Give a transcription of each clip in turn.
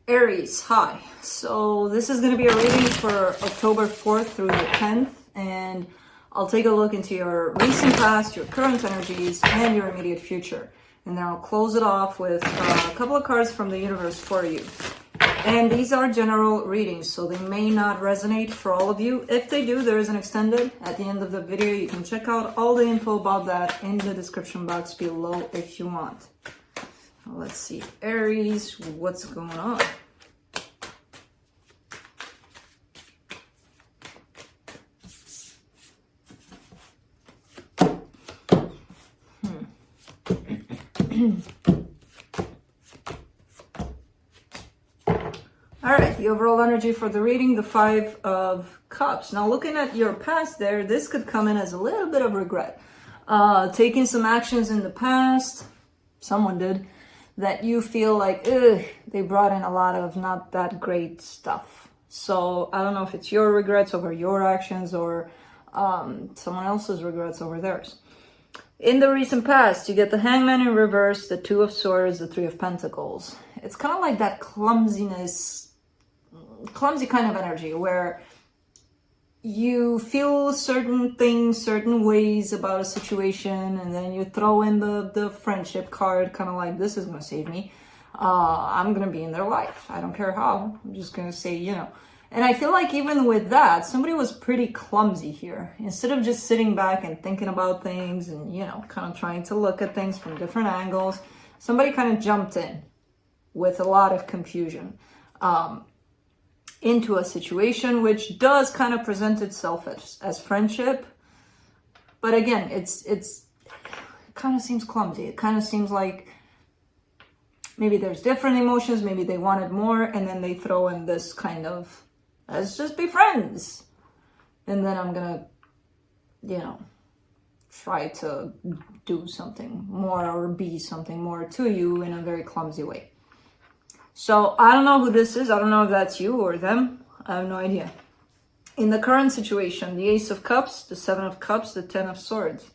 Aries, hi. So this is going to be a reading for October 4th through the 10th, and I'll take a look into your recent past, your current energies, and your immediate future. And then I'll close it off with a couple of cards from the universe for you. And these are general readings, so they may not resonate for all of you. If they do, there is an extended at the end of the video. You can check out all the info about that in the description box below if you want. Let's see, Aries, what's going on? All right, the overall energy for the reading, the Five of Cups. Now, looking at your past there, this could come in as a little bit of regret. Taking some actions in the past, someone did, that you feel like, they brought in a lot of not that great stuff. So I don't know if it's your regrets over your actions or someone else's regrets over theirs. In the recent past, you get the Hangman in reverse, the Two of Swords, the Three of Pentacles. It's kind of like that clumsy kind of energy where you feel certain things, certain ways about a situation, and then you throw in the friendship card, kind of like, this is going to save me. I'm going to be in their life. I don't care how. I'm just going to say, And I feel like even with that, somebody was pretty clumsy here. Instead of just sitting back and thinking about things and, kind of trying to look at things from different angles, somebody kind of jumped in with a lot of confusion into a situation which does kind of present itself as friendship. But again, it kind of seems clumsy. It kind of seems like maybe there's different emotions, maybe they wanted more, and then they throw in this kind of, let's just be friends. And then I'm gonna, try to do something more or be something more to you in a very clumsy way. So I don't know who this is. I don't know if that's you or them. I have no idea. In the current situation, the Ace of Cups, the Seven of Cups, the Ten of Swords.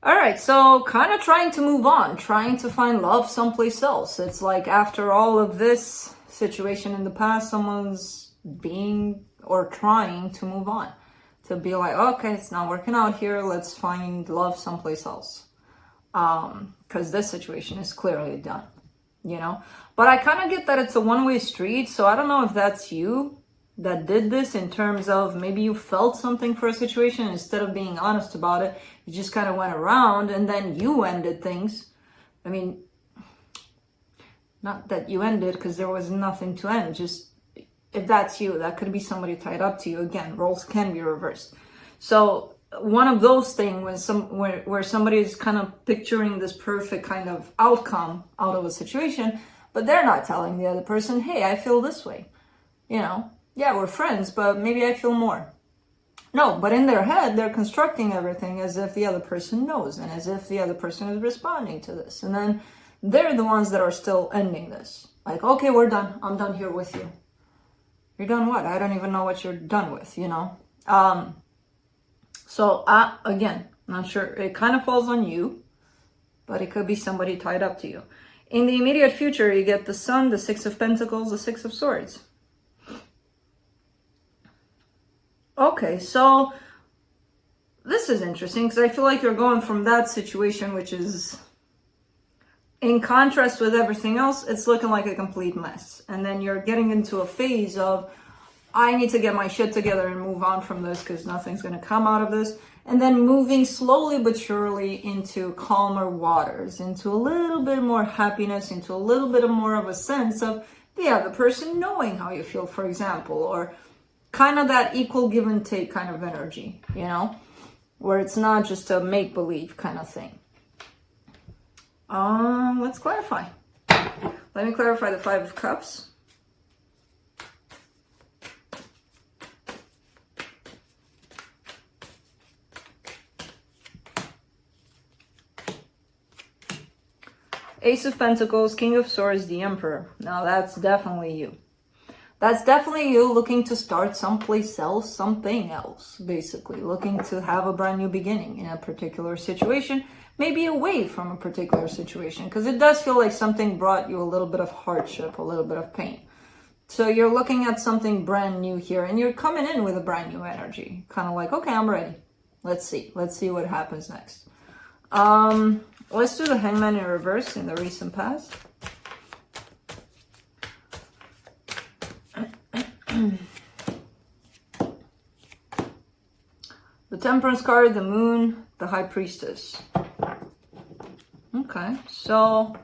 All right, so kind of trying to move on, trying to find love someplace else. It's like after all of this situation in the past, someone's being or trying to move on. To be like, okay, it's not working out here. Let's find love someplace else. Because this situation is clearly done. But I kind of get that it's a one-way street, so I don't know if that's you that did this in terms of maybe you felt something for a situation, instead of being honest about it, you just kind of went around and then you ended things. I mean, not that you ended because there was nothing to end, just if that's you, that could be somebody tied up to you. Again, roles can be reversed. So one of those things where somebody is kind of picturing this perfect kind of outcome out of a situation, but they're not telling the other person, hey, I feel this way. Yeah, we're friends, but maybe I feel more. No, but in their head, they're constructing everything as if the other person knows and as if the other person is responding to this. And then they're the ones that are still ending this. Like, okay, we're done. I'm done here with you. You're done what? I don't even know what you're done with, So, again, not sure. It kind of falls on you, but it could be somebody tied up to you. In the immediate future, you get the Sun, the Six of Pentacles, the Six of Swords. Okay, so this is interesting because I feel like you're going from that situation, which is in contrast with everything else, it's looking like a complete mess. And then you're getting into a phase of, I need to get my shit together and move on from this because nothing's going to come out of this. And then moving slowly but surely into calmer waters, into a little bit more happiness, into a little bit more of a sense of the other person knowing how you feel, for example, or kind of that equal give and take kind of energy, where it's not just a make-believe kind of thing. Let's clarify. Let me clarify the Five of Cups. Ace of Pentacles, King of Swords, the Emperor. Now that's definitely you. That's definitely you looking to start someplace else, something else, basically. Looking to have a brand new beginning in a particular situation, maybe away from a particular situation, because it does feel like something brought you a little bit of hardship, a little bit of pain. So you're looking at something brand new here, and you're coming in with a brand new energy. Kind of like, okay, I'm ready. Let's see what happens next. Let's do the Hangman in reverse in the recent past. The Temperance card, the Moon, the High Priestess. Okay, so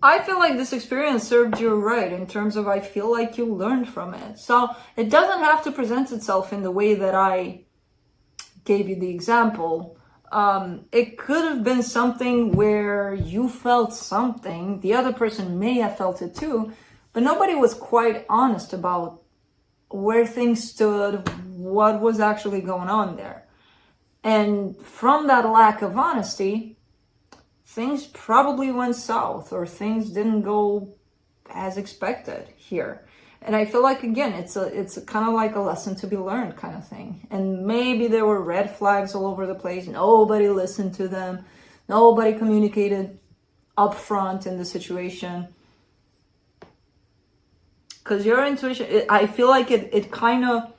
I feel like this experience served you right in terms of I feel like you learned from it. So it doesn't have to present itself in the way that I gave you the example. It could have been something where you felt something, the other person may have felt it too, but nobody was quite honest about where things stood, what was actually going on there. And from that lack of honesty, things probably went south, or things didn't go as expected here. And I feel like, again, it's a kind of like a lesson to be learned kind of thing. And maybe there were red flags all over the place. Nobody listened to them. Nobody communicated upfront in the situation. Because your intuition, I feel like it kind of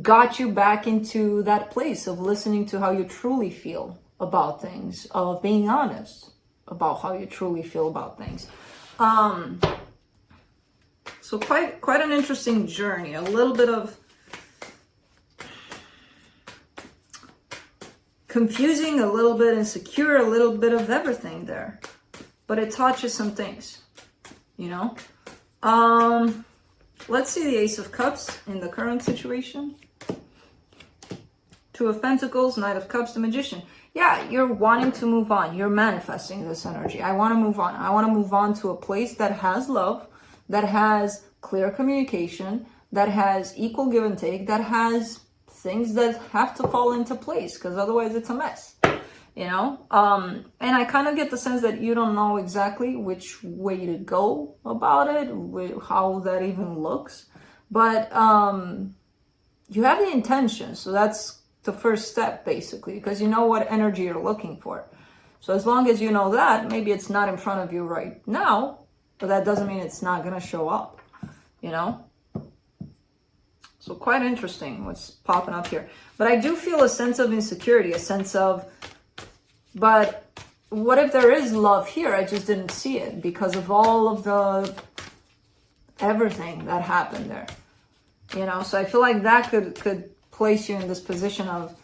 got you back into that place of listening to how you truly feel about things, of being honest about how you truly feel about things. So quite an interesting journey, a little bit of confusing, a little bit insecure, a little bit of everything there. But it taught you some things, you know? Let's see the Ace of Cups in the current situation. Two of Pentacles, Knight of Cups, the Magician. Yeah, you're wanting to move on. You're manifesting this energy. I want to move on. I want to move on to a place that has love, that has clear communication, that has equal give and take, that has things that have to fall into place, because otherwise it's a mess, you know? And I kind of get the sense that you don't know exactly which way to go about it, how that even looks, but you have the intention, so that's the first step, basically, because you know what energy you're looking for. So as long as you know that, maybe it's not in front of you right now, but that doesn't mean it's not going to show up, you know? So quite interesting what's popping up here. But I do feel a sense of insecurity, a sense of, but what if there is love here? I just didn't see it because of all of the everything that happened there, you know? So I feel like that could place you in this position of,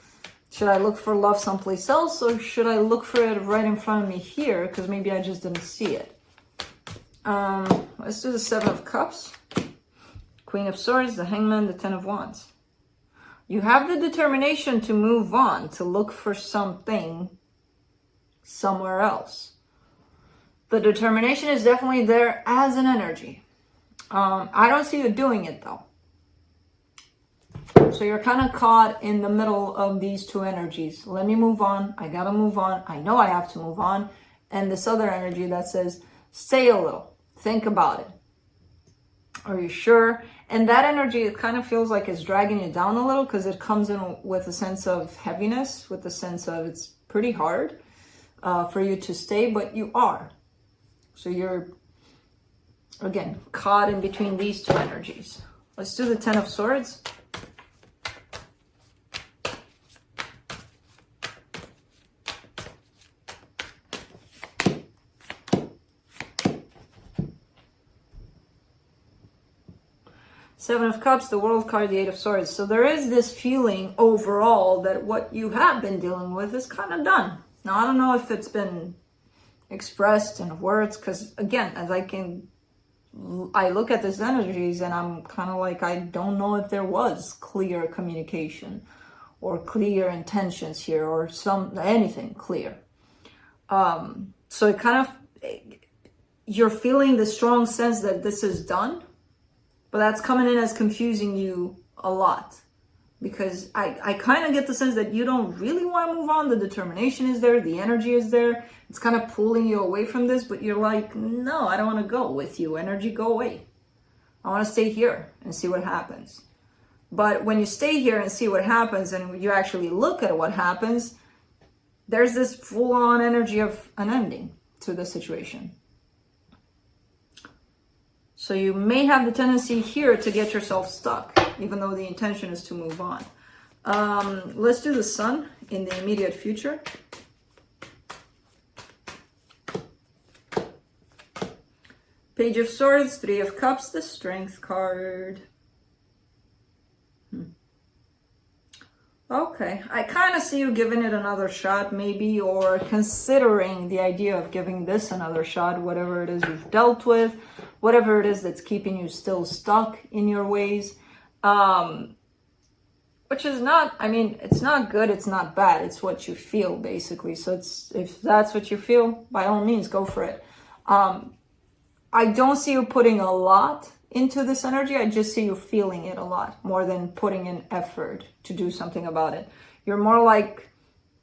should I look for love someplace else, or should I look for it right in front of me here? Because maybe I just didn't see it. Let's do the Seven of Cups, Queen of Swords, the Hangman, the Ten of Wands. You have the determination to move on, to look for something somewhere else. The determination is definitely there as an energy. I don't see you doing it though. So you're kind of caught in the middle of these two energies. Let me move on. I gotta move on. I know I have to move on. And this other energy that says, stay a little. Think about it. Are you sure? And that energy, it kind of feels like it's dragging you down a little because it comes in with a sense of heaviness, with the sense of it's pretty hard for you to stay, but you are. So you're, again, caught in between these two energies. Let's do the Ten of Swords. Seven of Cups, the World card, the Eight of Swords. So there is this feeling overall that what you have been dealing with is kind of done. Now, I don't know if it's been expressed in words, because again, as I look at these energies and I'm kind of like, I don't know if there was clear communication or clear intentions here or anything clear. So it kind of, you're feeling the strong sense that this is done. But that's coming in as confusing you a lot, because I kind of get the sense that you don't really want to move on. The determination is there. The energy is there. It's kind of pulling you away from this, but you're like, no, I don't want to go with you. Energy, go away. I want to stay here and see what happens. But when you stay here and see what happens and you actually look at what happens, there's this full-on energy of an ending to the situation. So you may have the tendency here to get yourself stuck, even though the intention is to move on. Let's do the Sun in the immediate future. Page of Swords, Three of Cups, the Strength card. Okay, I kind of see you giving it another shot maybe, or considering the idea of giving this another shot, whatever it is you've dealt with, whatever it is that's keeping you still stuck in your ways. Which is not, I mean, it's not good, it's not bad, it's what you feel basically. So it's, if that's what you feel, by all means, go for it. I don't see you putting a lot into this energy. I just see you feeling it a lot more than putting in effort to do something about it. You're more like,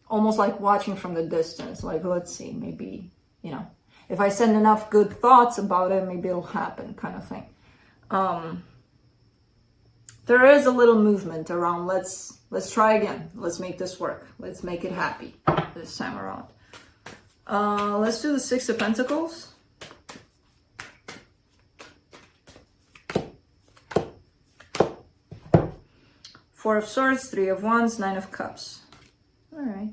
almost like watching from the distance. Like, let's see, maybe, you know, if I send enough good thoughts about it, maybe it'll happen, kind of thing. There is a little movement around, let's try again. Let's make this work. Let's make it happy this time around. Let's do the Six of Pentacles. Four of Swords, Three of Wands, Nine of Cups. All right.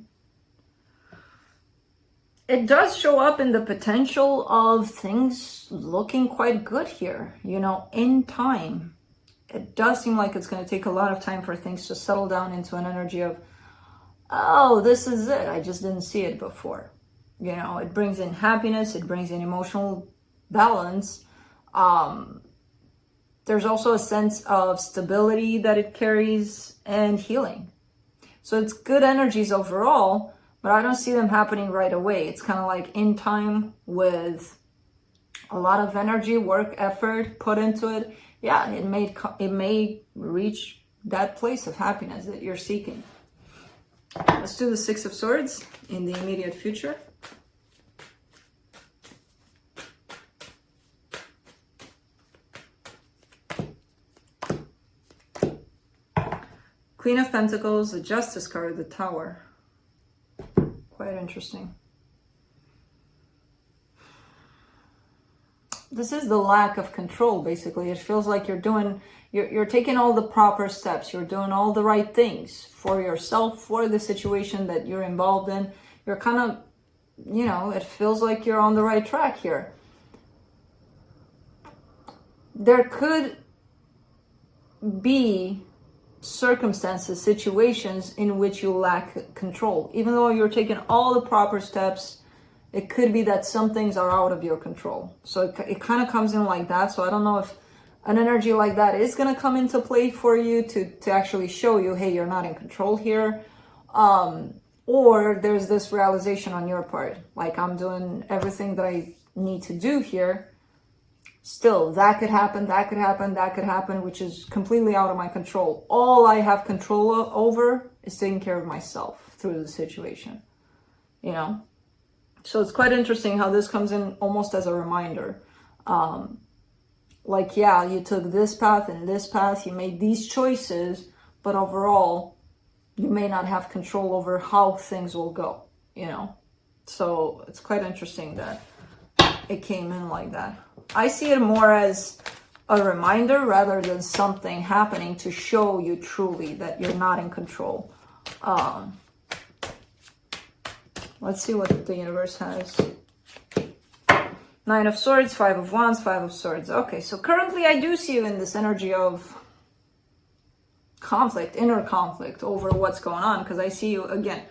It does show up in the potential of things looking quite good here, you know, in time. It does seem like it's going to take a lot of time for things to settle down into an energy of, oh, this is it. I just didn't see it before. You know, it brings in happiness. It brings in emotional balance. There's also a sense of stability that it carries and healing. So it's good energies overall, but I don't see them happening right away. It's kind of like in time with a lot of energy, work, effort put into it. Yeah, it may reach that place of happiness that you're seeking. Let's do the Six of Swords in the immediate future. Queen of Pentacles, the Justice card, the Tower. Quite interesting. This is the lack of control, basically. It feels like you're taking all the proper steps. You're doing all the right things for yourself, for the situation that you're involved in. You're kind of, you know, it feels like you're on the right track here. There could be circumstances, situations in which you lack control. Even though you're taking all the proper steps, it could be that some things are out of your control. So it kind of comes in like that. So I don't know if an energy like that is going to come into play for you to actually show you, hey, you're not in control here. Or there's this realization on your part, like, I'm doing everything that I need to do here. Still, that could happen, that could happen, that could happen, which is completely out of my control. All I have control over is taking care of myself through the situation, you know? So it's quite interesting how this comes in almost as a reminder. Like, yeah, you took this path and this path, you made these choices, but overall, you may not have control over how things will go, you know? So it's quite interesting that it came in like that. I see it more as a reminder rather than something happening to show you truly that you're not in control. Let's see what the universe has. Nine of Swords, Five of Wands, Five of Swords. Okay, so currently I do see you in this energy of conflict, inner conflict over what's going on, because I see you, again,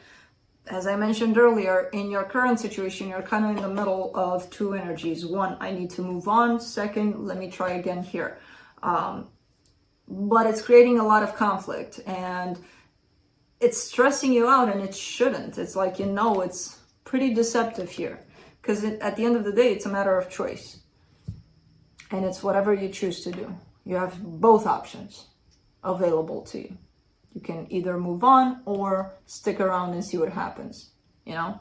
as I mentioned earlier, in your current situation, you're kind of in the middle of two energies. One, I need to move on. Second, let me try again here. But it's creating a lot of conflict and it's stressing you out, and it shouldn't. It's like, you know, it's pretty deceptive here, because at the end of the day, it's a matter of choice. And it's whatever you choose to do. You have both options available to you. You can either move on or stick around and see what happens, you know?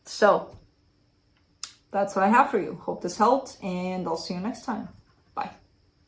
So that's what I have for you. Hope this helped, and I'll see you next time. Bye.